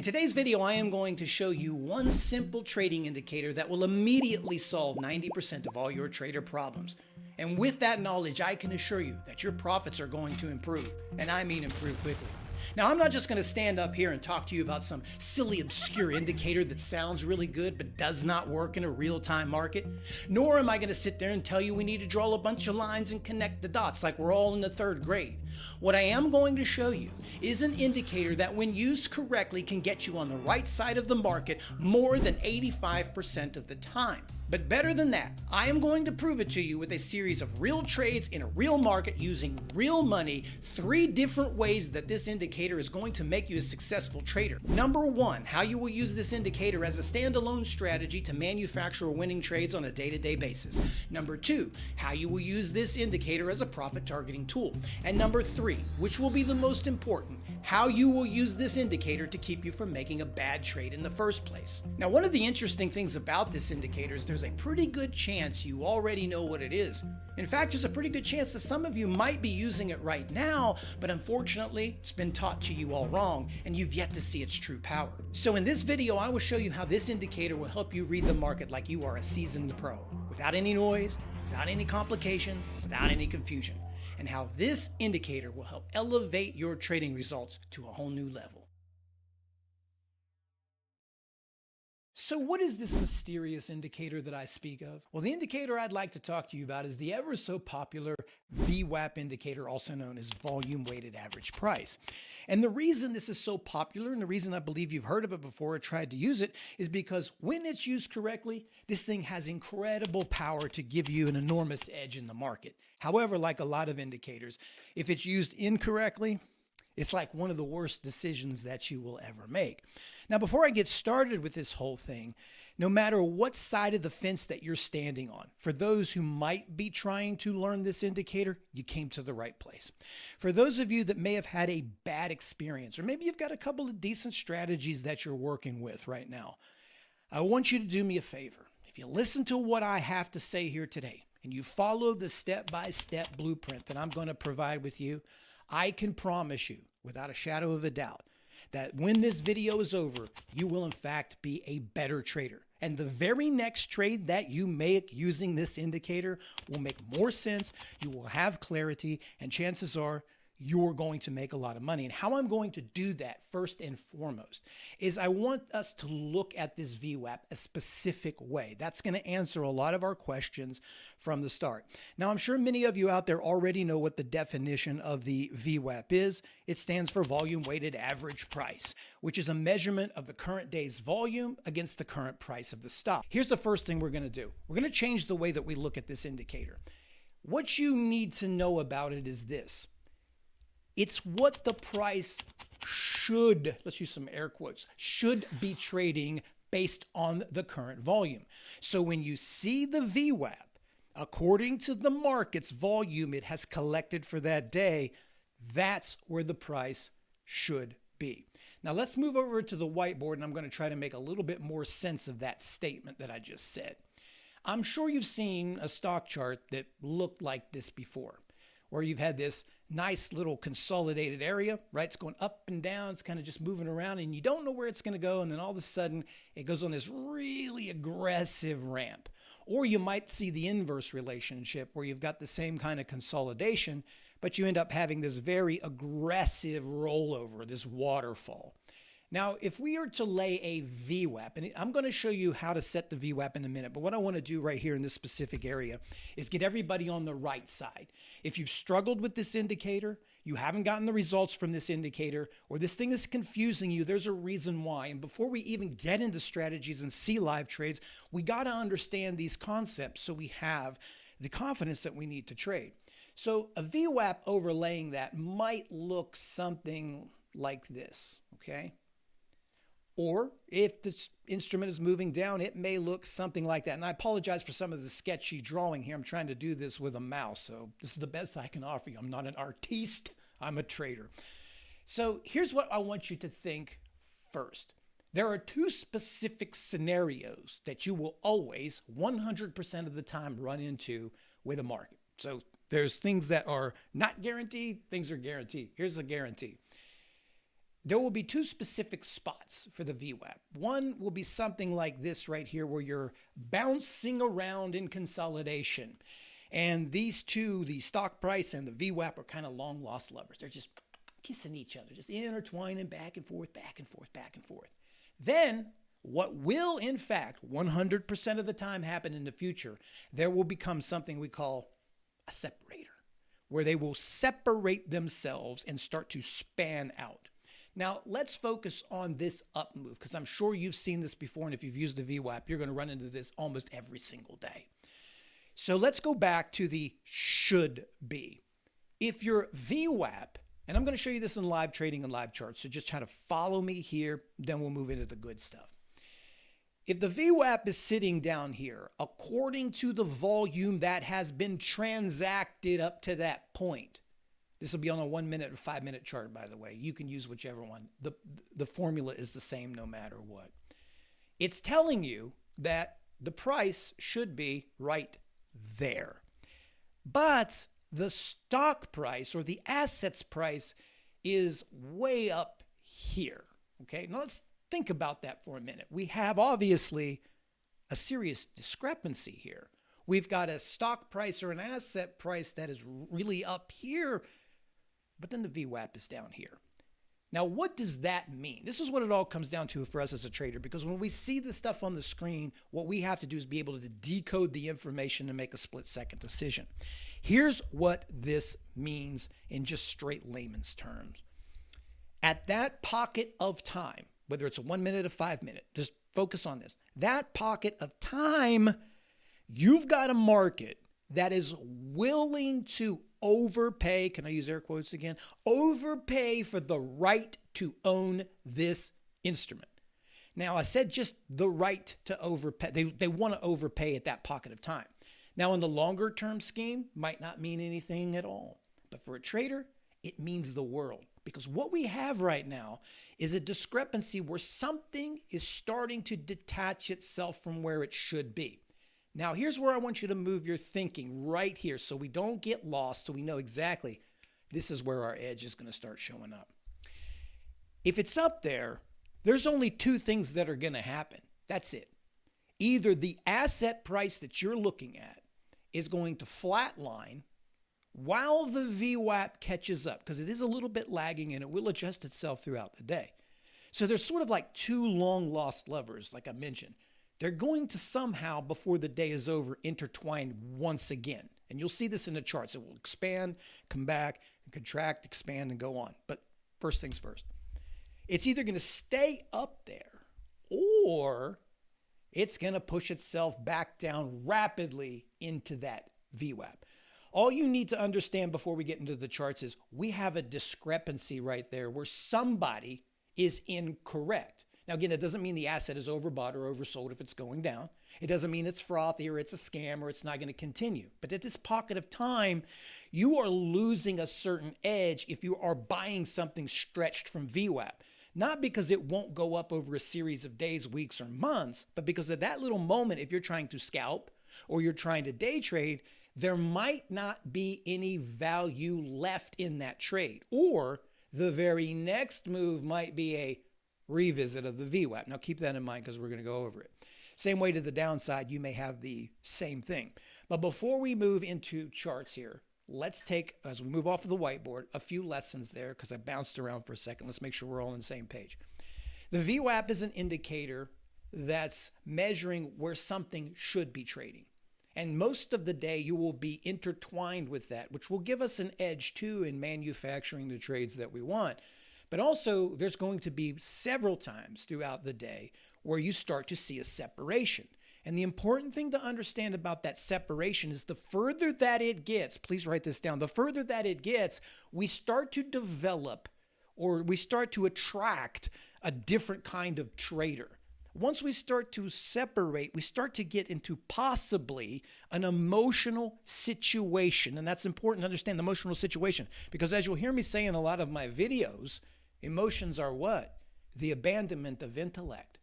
In today's video, I am going to show you one simple trading indicator that will immediately solve 90% of all your trader problems. And with that knowledge, I can assure you that your profits are going to improve, and I mean improve quickly. Now, I'm not just going to stand up here and talk to you about some silly, obscure indicator that sounds really good but does not work in a real-time market. Nor am I going to sit there and tell you we need to draw a bunch of lines and connect the dots like we're all in the third grade. What I am going to show you is an indicator that, when used correctly, can get you on the right side of the market more than 85% of the time. But better than that, I am going to prove it to you with a series of real trades in a real market using real money, 3 different ways that this indicator is going to make you a successful trader. Number 1, how you will use this indicator as a standalone strategy to manufacture winning trades on a day-to-day basis. Number 2, how you will use this indicator as a profit targeting tool. And number 3, which will be the most important, how you will use this indicator to keep you from making a bad trade in the first place. Now, one of the interesting things about this indicator is there's a pretty good chance you already know what it is. In fact, there's a pretty good chance that some of you might be using it right now, but unfortunately, it's been taught to you all wrong, and you've yet to see its true power. So in this video, I will show you how this indicator will help you read the market like you are a seasoned pro, without any noise, without any complications, without any confusion, and how this indicator will help elevate your trading results to a whole new level. So what is this mysterious indicator that I speak of? Well, the indicator I'd like to talk to you about is the ever so popular Vwap indicator, also known as volume weighted average price. And the reason this is so popular, and the reason I believe you've heard of it before or tried to use it, is because when it's used correctly, this thing has incredible power to give you an enormous edge in the market. However, like a lot of indicators, if it's used incorrectly, it's like one of the worst decisions that you will ever make. Now, before I get started with this whole thing, no matter what side of the fence that you're standing on, for those who might be trying to learn this indicator, you came to the right place. For those of you that may have had a bad experience, or maybe you've got a couple of decent strategies that you're working with right now, I want you to do me a favor. If you listen to what I have to say here today, and you follow the step-by-step blueprint that I'm going to provide with you, I can promise you, without a shadow of a doubt, that when this video is over, you will in fact be a better trader. And the very next trade that you make using this indicator will make more sense, you will have clarity, and chances are you're going to make a lot of money. And how I'm going to do that, first and foremost, is I want us to look at this Vwap a specific way. That's going to answer a lot of our questions from the start. Now, I'm sure many of you out there already know what the definition of the Vwap is. It stands for volume weighted average price, which is a measurement of the current day's volume against the current price of the stock. Here's the first thing we're going to do. We're going to change the way that we look at this indicator. What you need to know about it is this. It's what the price should, let's use some air quotes, should be trading based on the current volume. So when you see the Vwap, according to the market's volume it has collected for that day, that's where the price should be. Now let's move over to the whiteboard, and I'm going to try to make a little bit more sense of that statement that I just said. I'm sure you've seen a stock chart that looked like this before, where you've had this nice little consolidated area, right? It's going up and down. It's kind of just moving around, and you don't know where it's going to go. And then all of a sudden it goes on this really aggressive ramp. Or you might see the inverse relationship, where you've got the same kind of consolidation, but you end up having this very aggressive rollover, this waterfall. Now, if we are to lay a Vwap, and I'm going to show you how to set the Vwap in a minute, but what I want to do right here in this specific area is get everybody on the right side. If you've struggled with this indicator, you haven't gotten the results from this indicator, or this thing is confusing you, there's a reason why. And before we even get into strategies and see live trades, we got to understand these concepts so we have the confidence that we need to trade. So a Vwap overlaying that might look something like this, okay? Or if this instrument is moving down, it may look something like that. And I apologize for some of the sketchy drawing here. I'm trying to do this with a mouse, so this is the best I can offer you. I'm not an artiste, I'm a trader. So here's what I want you to think first. There are 2 specific scenarios that you will always 100% of the time run into with a market. So there's things that are not guaranteed, things are guaranteed. Here's a guarantee. there will be two specific spots for the VWAP. One will be something like this right here, where you're bouncing around in consolidation. And these two, the stock price and the VWAP, are kind of long lost lovers. They're just kissing each other, just intertwining back and forth, back and forth, back and forth. Then what will, in fact, 100% of the time happen in the future, there will become something we call a separator, where they will separate themselves and start to span out. Now, let's focus on this up move, because I'm sure you've seen this before, and if you've used the VWAP, you're going to run into this almost every single day. So let's go back to the should be. If your VWAP, and I'm going to show you this in live trading and live charts, so just try to follow me here, then we'll move into the good stuff. If the VWAP is sitting down here, according to the volume that has been transacted up to that point, this will be on a 1 minute or 5 minute chart, by the way. You can use whichever one. The formula is the same no matter what. It's telling you that the price should be right there. But the stock price or the assets price is way up here. Okay, now let's think about that for a minute. We have obviously a serious discrepancy here. We've got a stock price or an asset price that is really up here, but then the VWAP is down here. Now, what does that mean? This is what it all comes down to for us as a trader, because when we see this stuff on the screen, what we have to do is be able to decode the information and make a split-second decision. Here's what this means in just straight layman's terms. At that pocket of time, whether it's a 1 minute or 5 minute, just focus on this. That pocket of time, you've got a market that is willing to overpay, can I use air quotes again? Overpay for the right to own this instrument. Now, I said just the right to overpay. They want to overpay at that pocket of time. Now, in the longer term scheme, might not mean anything at all. But for a trader, it means the world. Because what we have right now is a discrepancy where something is starting to detach itself from where it should be. Now, here's where I want you to move your thinking right here so we don't get lost, so we know exactly this is where our edge is going to start showing up. If it's up there, there's only two things that are going to happen. That's it. Either the asset price that you're looking at is going to flatline while the VWAP catches up, because it is a little bit lagging and it will adjust itself throughout the day. So there's sort of like two long lost lovers, like I mentioned. They're going to somehow, before the day is over, intertwine once again. And you'll see this in the charts. It will expand, come back, contract, expand, and go on. But first things first. It's either going to stay up there or it's going to push itself back down rapidly into that VWAP. All you need to understand before we get into the charts is we have a discrepancy right there where somebody is incorrect. Now, again, it doesn't mean the asset is overbought or oversold if it's going down. It doesn't mean it's frothy or it's a scam or it's not going to continue. But at this pocket of time, you are losing a certain edge if you are buying something stretched from VWAP. Not because it won't go up over a series of days, weeks, or months, but because at that little moment, if you're trying to scalp or you're trying to day trade, there might not be any value left in that trade. Or the very next move might be a revisit of the VWAP. Now keep that in mind because we're going to go over it. Same way to the downside, you may have the same thing. But before we move into charts here, let's take, as we move off of the whiteboard, a few lessons there because I bounced around for a second. Let's make sure we're all on the same page. The VWAP is an indicator that's measuring where something should be trading. And most of the day you will be intertwined with that, which will give us an edge too in manufacturing the trades that we want. But also there's going to be several times throughout the day where you start to see a separation. And the important thing to understand about that separation is the further that it gets, please write this down, the further that it gets, we start to develop or we start to attract a different kind of trader. Once we start to separate, we start to get into possibly an emotional situation. And that's important to understand the emotional situation because as you'll hear me say in a lot of my videos, emotions are what? The abandonment of intellect.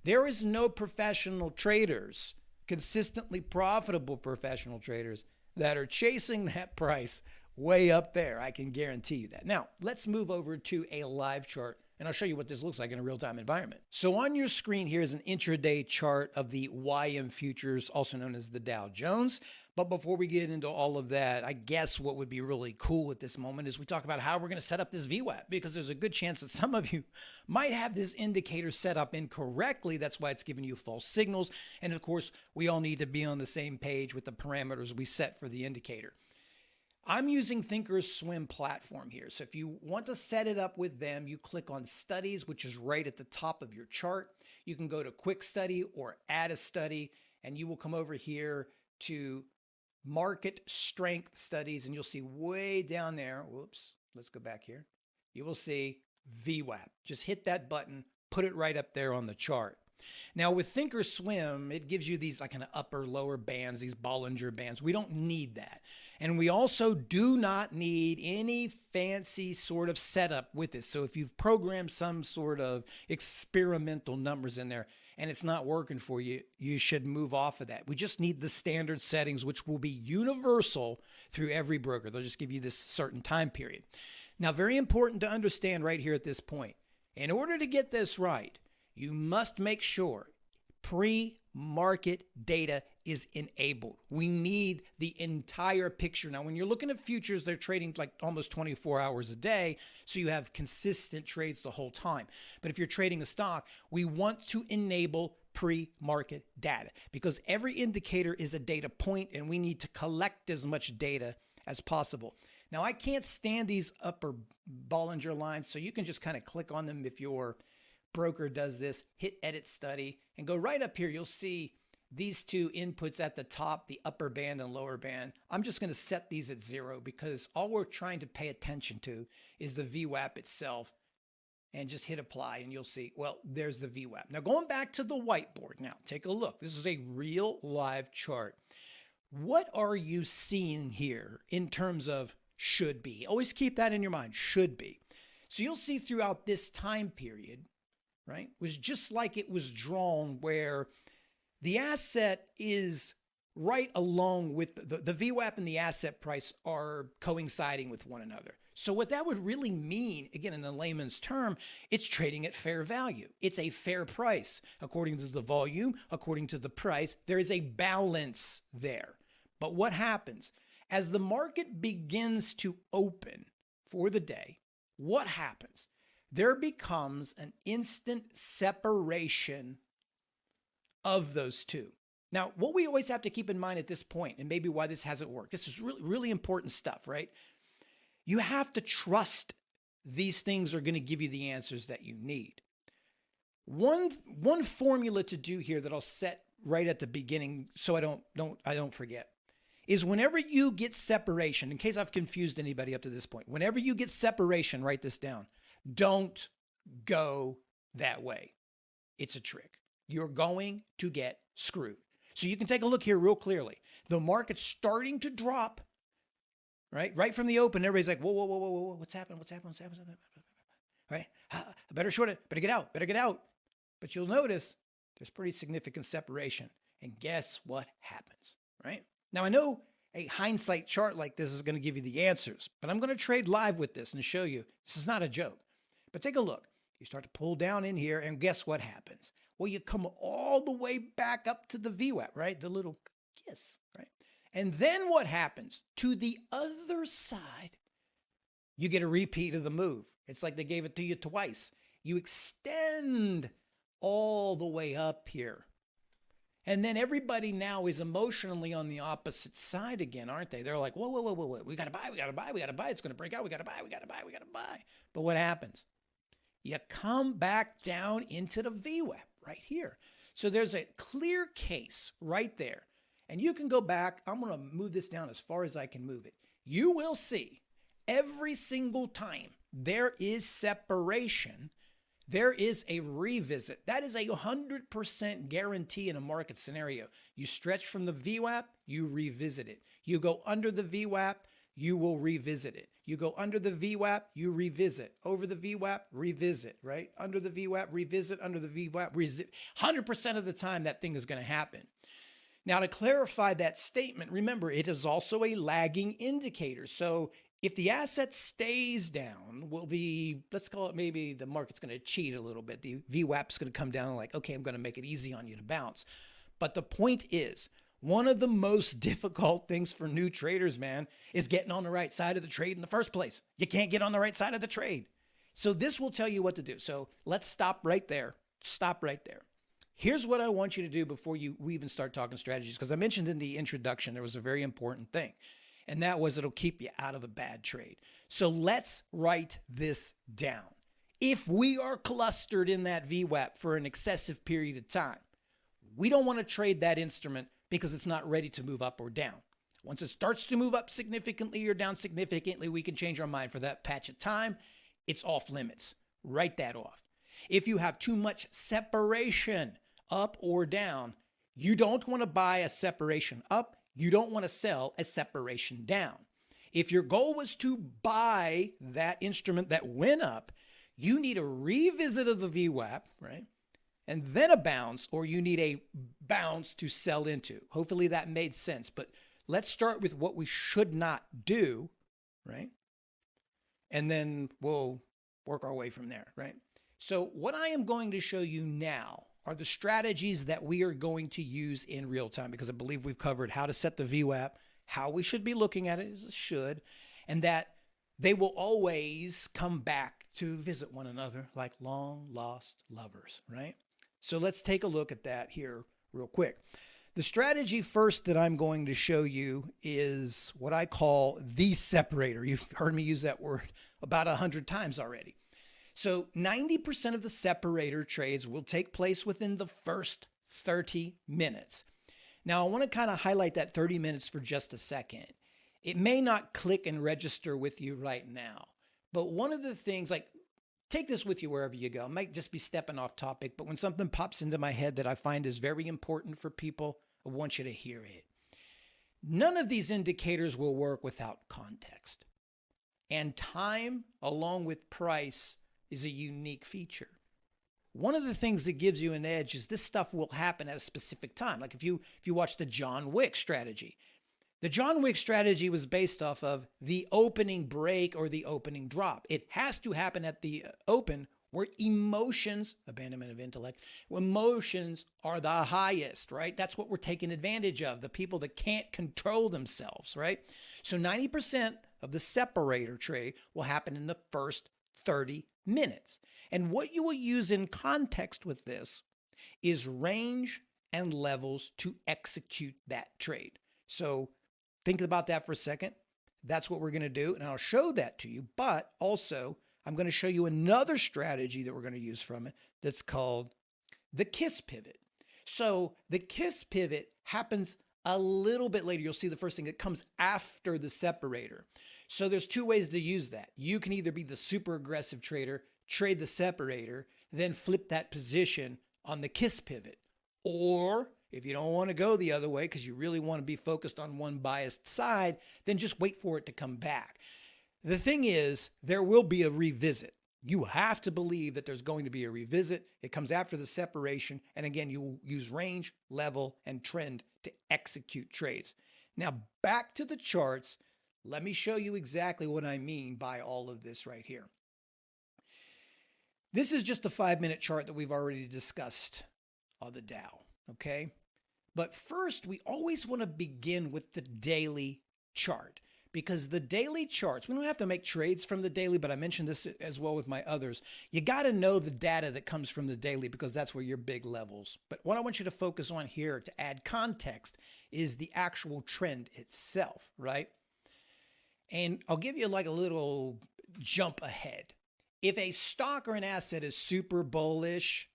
There is no professional traders, consistently profitable professional traders that are chasing that price way up there. I can guarantee you that. Now, let's move over to a live chart And I'll show you what this looks like in a real-time environment. So on your screen here is an intraday chart of the YM futures, also known as the Dow Jones. But before we get into all of that, I guess what would be really cool at this moment is we talk about how we're going to set up this VWAP, because there's a good chance that some of you might have this indicator set up incorrectly. That's why it's giving you false signals. And of course, we all need to be on the same page with the parameters we set for the indicator. I'm using Thinkorswim platform here. So if you want to set it up with them, you click on studies, which is right at the top of your chart. You can go to quick study or add a study, and you will come over here to market strength studies, and you'll see way down there. Whoops, let's go back here. You will see VWAP. Just hit that button, put it right up there on the chart. Now with Thinkorswim, it gives you these like kind of upper lower bands, these Bollinger Bands. We don't need that. And we also do not need any fancy sort of setup with this. So if you've programmed some sort of experimental numbers in there and it's not working for you, you should move off of that. We just need the standard settings, which will be universal through every broker. They'll just give you this certain time period. Now, very important to understand right here at this point, in order to get this right, you must make sure pre-market data is enabled. We need the entire picture. Now, when you're looking at futures, they're trading like almost 24 hours a day, so you have consistent trades the whole time. But if you're trading a stock, we want to enable pre-market data, because every indicator is a data point and we need to collect as much data as possible. Now, I can't stand these upper Bollinger lines, so you can just kind of click on them if your broker does this, hit edit study, and go right up here. You'll see these two inputs at the top, the upper band and lower band. I'm just going to set these at 0 because all we're trying to pay attention to is the VWAP itself, and just hit apply and you'll see, well, there's the VWAP. Now going back to the whiteboard, now take a look. This is a real live chart. What are you seeing here in terms of should be? Always keep that in your mind, should be. So you'll see throughout this time period, right, was just like it was drawn, where the asset is right along with the VWAP and the asset price are coinciding with one another. So what that would really mean, again, in a layman's term, it's trading at fair value. It's a fair price. According to the volume, according to the price, there is a balance there. But what happens? As the market begins to open for the day, what happens? There becomes an instant separation of those two. Now, what we always have to keep in mind at this point, and maybe why this hasn't worked, this is really, really important stuff, right? You have to trust these things are going to give you the answers that you need. One formula to do here that I'll set right at the beginning so I don't forget is whenever you get separation, in case I've confused anybody up to this point, whenever you get separation, write this down. Don't go that way. It's a trick. You're going to get screwed. So you can take a look here real clearly. The market's starting to drop, right from the open. Everybody's like, whoa, what's happening? Right? I better short it, better get out. But you'll notice there's pretty significant separation. And guess what happens, right? Now, I know a hindsight chart like this is going to give you the answers, but I'm going to trade live with this and show you this is not a joke. But take a look. You start to pull down in here, and guess what happens? Well, you come all the way back up to the VWAP, right? The little kiss, right? And then what happens? To the other side, you get a repeat of the move. It's like they gave it to you twice. You extend all the way up here. And then everybody now is emotionally on the opposite side again, aren't they? They're like, whoa. We got to buy. It's going to break out. We got to buy. But what happens? You come back down into the VWAP right here. So there's a clear case right there. And you can go back. I'm going to move this down as far as I can move it. You will see every single time there is separation, there is a revisit. That is a 100% guarantee in a market scenario. You stretch from the VWAP, you revisit it. You go under the VWAP, you will revisit it. You go under the VWAP, you revisit. Over the VWAP, revisit, right? Under the VWAP, revisit. Under the VWAP, revisit. 100% of the time that thing is going to happen. Now, to clarify that statement, remember, it is also a lagging indicator. So If the asset stays down, well, let's call it maybe the market's going to cheat a little bit. The VWAP's going to come down like, okay, I'm going to make it easy on you to bounce. But the point is, one of the most difficult things for new traders, man, is getting on the right side of the trade in the first place. You can't get on the right side of the trade. So this will tell you what to do. So let's stop right there. Stop right there. Here's what I want you to do before we even start talking strategies, because I mentioned in the introduction there was a very important thing, and that was it'll keep you out of a bad trade. So let's write this down. If we are clustered in that VWAP for an excessive period of time, we don't want to trade that instrument because it's not ready to move up or down. Once it starts to move up significantly or down significantly, we can change our mind for that patch of time. It's off limits. Write that off. If you have too much separation up or down, you don't want to buy a separation up. You don't want to sell a separation down. If your goal was to buy that instrument that went up, you need a revisit of the VWAP, right? And then a bounce, or you need a bounce to sell into. Hopefully that made sense. But let's start with what we should not do, right? And then we'll work our way from there, right? So what I am going to show you now are the strategies that we are going to use in real time, because I believe we've covered how to set the VWAP, how we should be looking at it as a should, and that they will always come back to visit one another like long lost lovers, right? So let's take a look at that here real quick. The strategy first that I'm going to show you is what I call the separator. You've heard me use that word about 100 times already. So 90% of the separator trades will take place within the first 30 minutes. Now I want to kind of highlight that 30 minutes for just a second. It may not click and register with you right now, but one of the things, like, take this with you wherever you go. I might just be stepping off topic, but when something pops into my head that I find is very important for people, I want you to hear it. None of these indicators will work without context. And time, along with price, is a unique feature. One of the things that gives you an edge is this stuff will happen at a specific time. Like if you watch the John Wick strategy, the John Wick strategy was based off of the opening break or the opening drop. It has to happen at the open where emotions, abandonment of intellect, emotions are the highest, right? That's what we're taking advantage of, the people that can't control themselves, right? So 90% of the separator trade will happen in the first 30 minutes. And what you will use in context with this is range and levels to execute that trade. So think about that for a second. That's what we're going to do. And I'll show that to you. But also, I'm going to show you another strategy that we're going to use from it that's called the KISS pivot. So the KISS pivot happens a little bit later. You'll see the first thing that comes after the separator. So there's two ways to use that. You can either be the super aggressive trader, trade the separator, then flip that position on the KISS pivot. Or if you don't want to go the other way because you really want to be focused on one biased side, then just wait for it to come back. The thing is, there will be a revisit. You have to believe that there's going to be a revisit. It comes after the separation. And again, you will use range, level, and trend to execute trades. Now, back to the charts. Let me show you exactly what I mean by all of this right here. This is just a 5-minute chart that we've already discussed on the Dow, okay? But first, we always want to begin with the daily chart, because the daily charts, we don't have to make trades from the daily, but I mentioned this as well with my others. You got to know the data that comes from the daily because that's where your big levels. But what I want you to focus on here to add context is the actual trend itself, right? And I'll give you like a little jump ahead. If a stock or an asset is super bullish,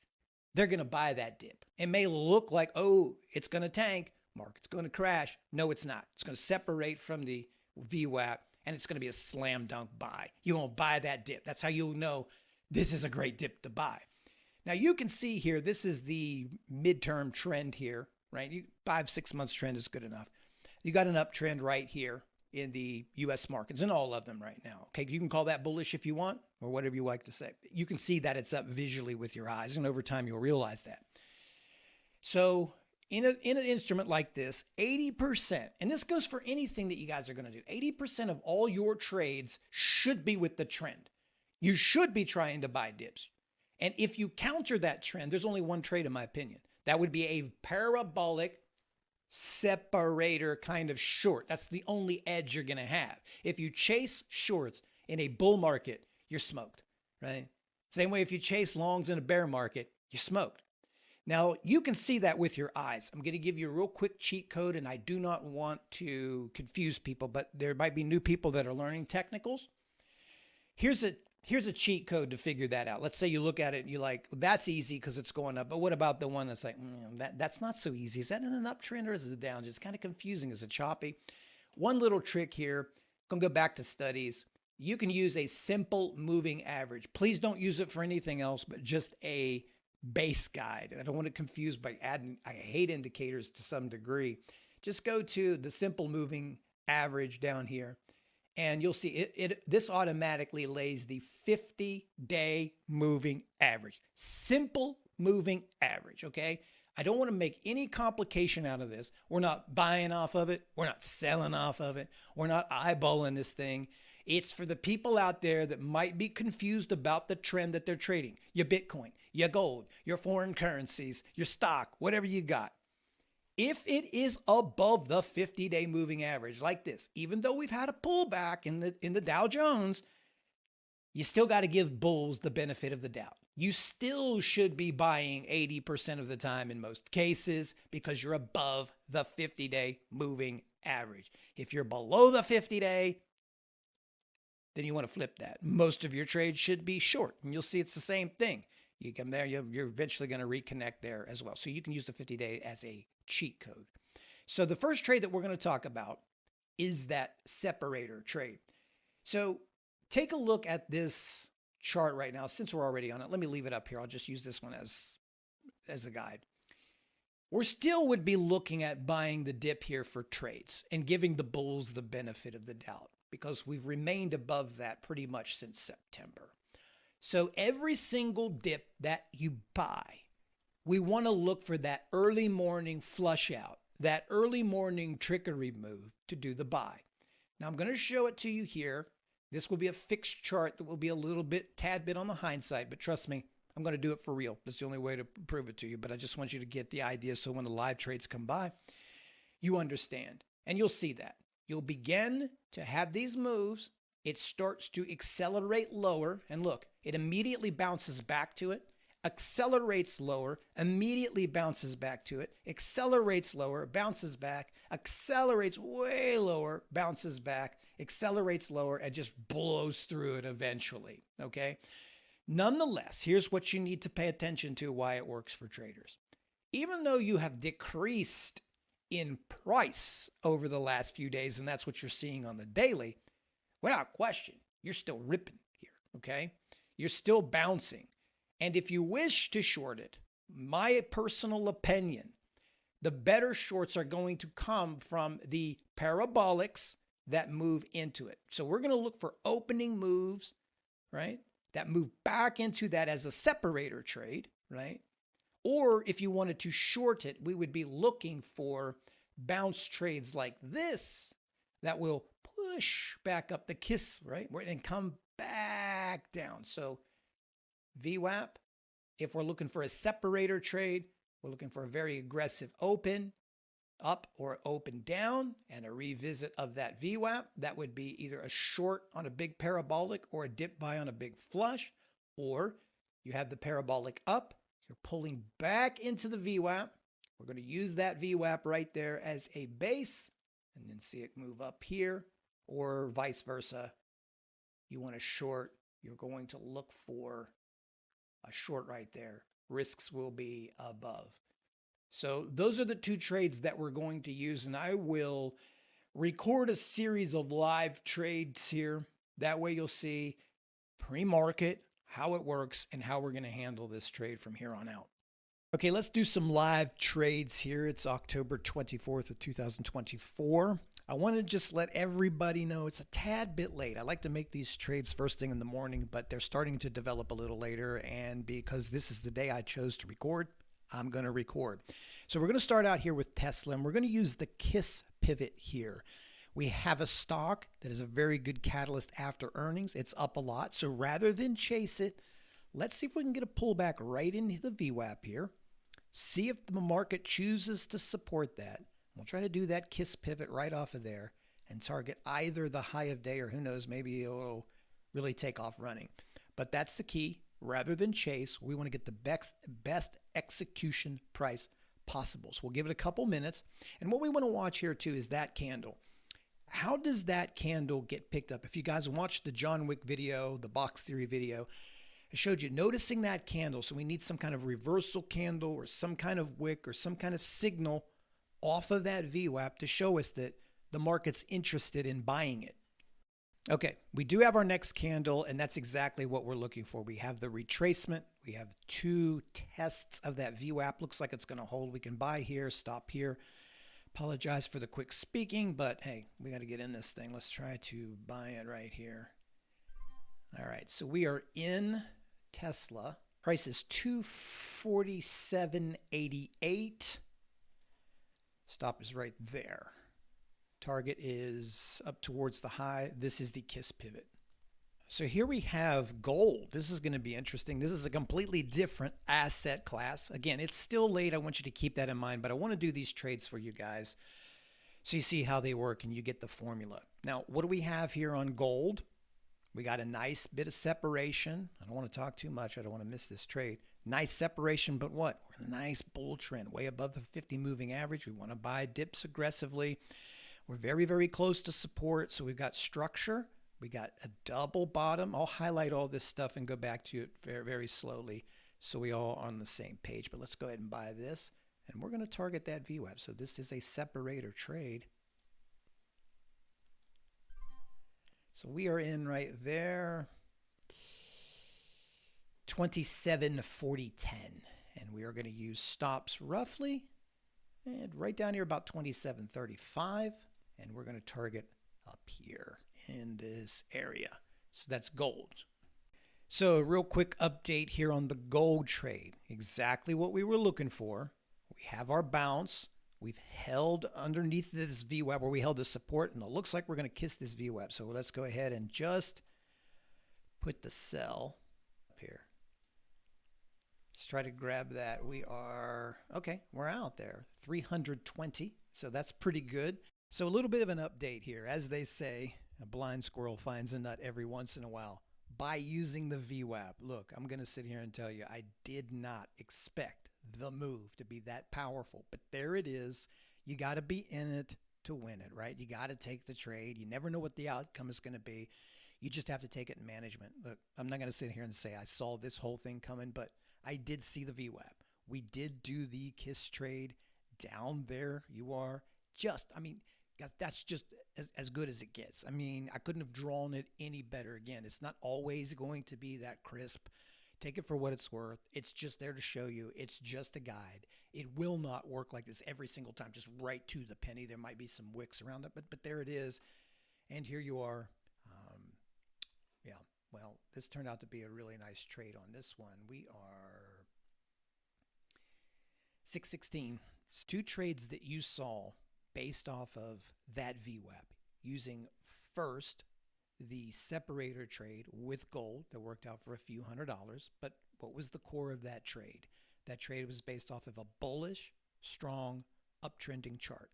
they're going to buy that dip. It may look like, oh, it's going to tank, market's going to crash. No, it's not. It's going to separate from the VWAP and it's going to be a slam dunk buy. You won't buy that dip. That's how you'll know this is a great dip to buy. Now you can see here, this is the midterm trend here, right? 5-6 months trend is good enough. You got an uptrend right here in the US markets, and all of them right now. Okay, you can call that bullish if you want, or whatever you like to say. You can see that it's up visually with your eyes, and over time you'll realize that. So in an instrument like this, 80%, and this goes for anything that you guys are going to do, 80% of all your trades should be with the trend. You should be trying to buy dips. And if you counter that trend, there's only one trade in my opinion. That would be a parabolic separator kind of short. That's the only edge you're going to have. If you chase shorts in a bull market, you're smoked, right? Same way if you chase longs in a bear market, you're smoked. Now, you can see that with your eyes. I'm going to give you a real quick cheat code, and I do not want to confuse people, but there might be new people that are learning technicals. Here's a cheat code to figure that out. Let's say you look at it and you're like, that's easy because it's going up. But what about the one that's like, that's not so easy. Is that in an uptrend or is it down? It's kind of confusing. Is it choppy? One little trick here, I'm going to go back to studies. You can use a simple moving average. Please don't use it for anything else, but just a base guide. I don't want to confuse by adding, I hate indicators to some degree. Just go to the simple moving average down here. And you'll see this automatically lays the 50-day moving average. Simple moving average, okay? I don't want to make any complication out of this. We're not buying off of it. We're not selling off of it. We're not eyeballing this thing. It's for the people out there that might be confused about the trend that they're trading. Your Bitcoin, your gold, your foreign currencies, your stock, whatever you got. If it is above the 50-day moving average like this, even though we've had a pullback in the Dow Jones, you still got to give bulls the benefit of the doubt. You still should be buying 80% of the time in most cases because you're above the 50-day moving average. If you're below the 50-day, then you want to flip that. Most of your trades should be short, and you'll see it's the same thing. You come there, you're eventually going to reconnect there as well. So you can use the 50-day as a cheat code. So the first trade that we're going to talk about is that separator trade. So take a look at this chart right now. Since we're already on it, let me leave it up here. I'll just use this one as a guide. We still would be looking at buying the dip here for trades and giving the bulls the benefit of the doubt because we've remained above that pretty much since September. So every single dip that you buy, we want to look for that early morning flush out, that early morning trickery move to do the buy. Now I'm going to show it to you here. This will be a fixed chart that will be a tad bit on the hindsight, but trust me, I'm going to do it for real. That's the only way to prove it to you, but I just want you to get the idea so when the live trades come by, you understand. And you'll see that. You'll begin to have these moves. It starts to accelerate lower, and look, it immediately bounces back to it, accelerates lower, immediately bounces back to it, accelerates lower, bounces back, accelerates way lower, bounces back, accelerates lower, and just blows through it eventually, okay? Nonetheless, here's what you need to pay attention to why it works for traders. Even though you have decreased in price over the last few days, and that's what you're seeing on the daily, without question, you're still ripping here, okay? You're still bouncing. And if you wish to short it, my personal opinion, the better shorts are going to come from the parabolics that move into it. So we're going to look for opening moves, right, that move back into that as a separator trade, right? Or if you wanted to short it, we would be looking for bounce trades like this that will push back up the kiss, right, and come back down. So VWAP, if we're looking for a separator trade, we're looking for a very aggressive open up or open down and a revisit of that VWAP. That would be either a short on a big parabolic or a dip buy on a big flush, or you have the parabolic up, you're pulling back into the VWAP. We're going to use that VWAP right there as a base and then see it move up here, or vice versa. You want to short, you're going to look for a short right there. Risks will be above. So those are the two trades that we're going to use, and I will record a series of live trades here. That way you'll see pre-market, how it works, and how we're going to handle this trade from here on out. Okay, let's do some live trades here. It's October 24th of 2024. I want to just let everybody know it's a tad bit late. I like to make these trades first thing in the morning, but they're starting to develop a little later. And because this is the day I chose to record, I'm going to record. So we're going to start out here with Tesla, and we're going to use the KISS pivot here. We have a stock that is a very good catalyst after earnings. It's up a lot. So rather than chase it, let's see if we can get a pullback right into the VWAP here. See if the market chooses to support that. We'll try to do that KISS pivot right off of there and target either the high of day or who knows, maybe it'll really take off running. But that's the key. Rather than chase, we want to get the best execution price possible. So we'll give it a couple minutes. And what we want to watch here too is that candle. How does that candle get picked up? If you guys watched the John Wick video, the box theory video, I showed you noticing that candle. So we need some kind of reversal candle or some kind of wick or some kind of signal off of that VWAP to show us that the market's interested in buying it. Okay, we do have our next candle, and that's exactly what we're looking for. We have the retracement. We have two tests of that VWAP. Looks like it's going to hold. We can buy here, stop here. Apologize for the quick speaking, but hey, we got to get in this thing. Let's try to buy it right here. All right, so we are in Tesla. Price is $247.88. Stop is right there. Target is up towards the high. This is the KISS pivot. So here we have gold. This is going to be interesting. This is a completely different asset class. Again, it's still late. I want you to keep that in mind, but I want to do these trades for you guys so you see how they work and you get the formula. Now, what do we have here on gold? We got a nice bit of separation. I don't want to talk too much. I don't want to miss this trade. Nice separation, but what? We're in a nice bull trend, way above the 50 moving average. We want to buy dips aggressively. We're very, very close to support. So we've got structure. We got a double bottom. I'll highlight all this stuff and go back to it very, very slowly so we all are on the same page. But let's go ahead and buy this. And we're going to target that VWAP. So this is a separator trade. So we are in right there, 27.40.10. And we are going to use stops roughly and right down here about 27.35. And we're going to target up here in this area. So that's gold. So a real quick update here on the gold trade. Exactly what we were looking for. We have our bounce. We've held underneath this VWAP where we held the support, and it looks like we're going to kiss this VWAP. So let's go ahead and just put the sell up here. Let's try to grab that. We are, okay, we're out there, 320. So that's pretty good. So a little bit of an update here. As they say, a blind squirrel finds a nut every once in a while by using the VWAP. Look, I'm going to sit here and tell you, I did not expect the move to be that powerful, but there it is. You got to be in it to win it, right? You got to take the trade. You never know what the outcome is going to be. You just have to take it in management. Look, I'm not going to sit here and say I saw this whole thing coming, but I did see the VWAP. We did do the KISS trade down there. You are just, I mean, that's just as good as it gets. I mean, I couldn't have drawn it any better. Again, it's not always going to be that crisp. Take it for what it's worth. It's just there to show you. It's just a guide. It will not work like this every single time, just right to the penny. There might be some wicks around it, but there it is. And here you are. Yeah, well, this turned out to be a really nice trade on this one. We are 616. Two trades that you saw based off of that VWAP, using first the separator trade with gold that worked out for a few $100. But what was the core of that trade? That trade was based off of a bullish, strong, uptrending chart,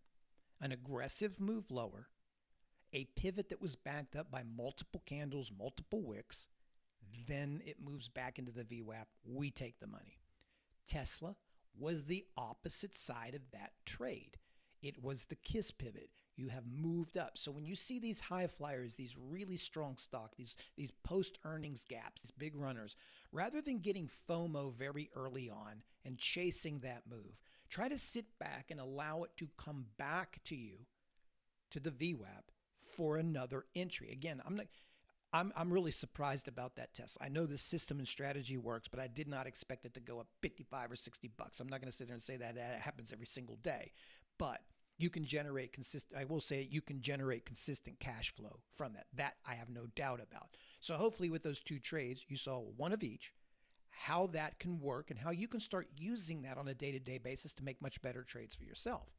an aggressive move lower, a pivot that was backed up by multiple candles, multiple wicks. Then it moves back into the VWAP. We take the money. Tesla was the opposite side of that trade. It was the KISS pivot. You have moved up. So when you see these high flyers, these really strong stock, these post-earnings gaps, these big runners, rather than getting FOMO very early on and chasing that move, try to sit back and allow it to come back to you, to the VWAP, for another entry. Again, I'm really surprised about that Tesla. I know the system and strategy works, but I did not expect it to go up 55 or 60 bucks. I'm not going to sit there and say that happens every single day, but you can generate consistent, I will say you can generate consistent cash flow from that. That I have no doubt about. So hopefully with those two trades, you saw one of each, how that can work and how you can start using that on a day-to-day basis to make much better trades for yourself.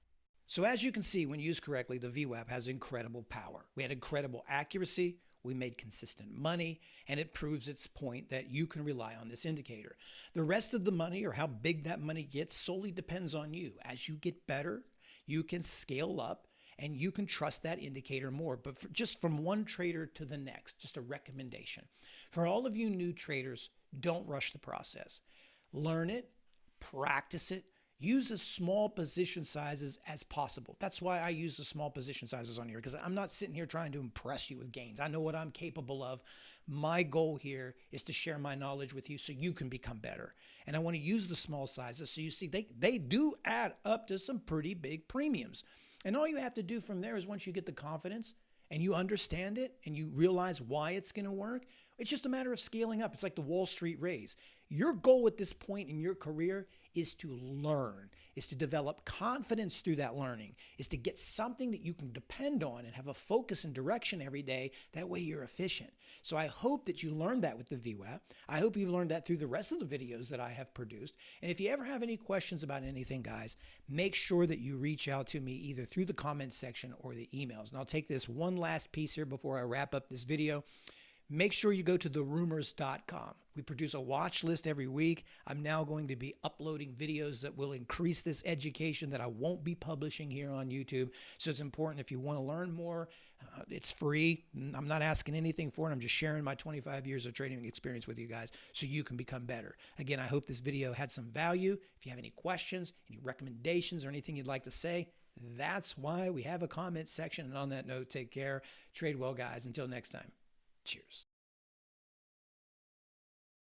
So as you can see, when used correctly, the Vwap has incredible power. We had incredible accuracy, we made consistent money, and it proves its point that you can rely on this indicator. The rest of the money, or how big that money gets, solely depends on you. As you get better, you can scale up and you can trust that indicator more. But just from one trader to the next, just a recommendation. For all of you new traders, don't rush the process. Learn it, practice it, use as small position sizes as possible. That's why I use the small position sizes on here, because I'm not sitting here trying to impress you with gains. I know what I'm capable of. My goal here is to share my knowledge with you so you can become better. And I want to use the small sizes so you see they do add up to some pretty big premiums. And all you have to do from there is, once you get the confidence and you understand it and you realize why it's going to work, it's just a matter of scaling up. It's like the Wall Street raise. Your goal at this point in your career is to learn, is to develop confidence through that learning, is to get something that you can depend on and have a focus and direction every day. That way you're efficient. So I hope that you learned that with the Vwap. I hope you've learned that through the rest of the videos that I have produced. And if you ever have any questions about anything, guys, make sure that you reach out to me either through the comment section or the emails. And I'll take this one last piece here before I wrap up this video. Make sure you go to therumers.com. We produce a watch list every week. I'm now going to be uploading videos that will increase this education that I won't be publishing here on YouTube. So it's important, if you want to learn more, it's free. I'm not asking anything for it. I'm just sharing my 25 years of trading experience with you guys so you can become better. Again, I hope this video had some value. If you have any questions, any recommendations, or anything you'd like to say, that's why we have a comment section. And on that note, take care. Trade well, guys. Until next time. Cheers.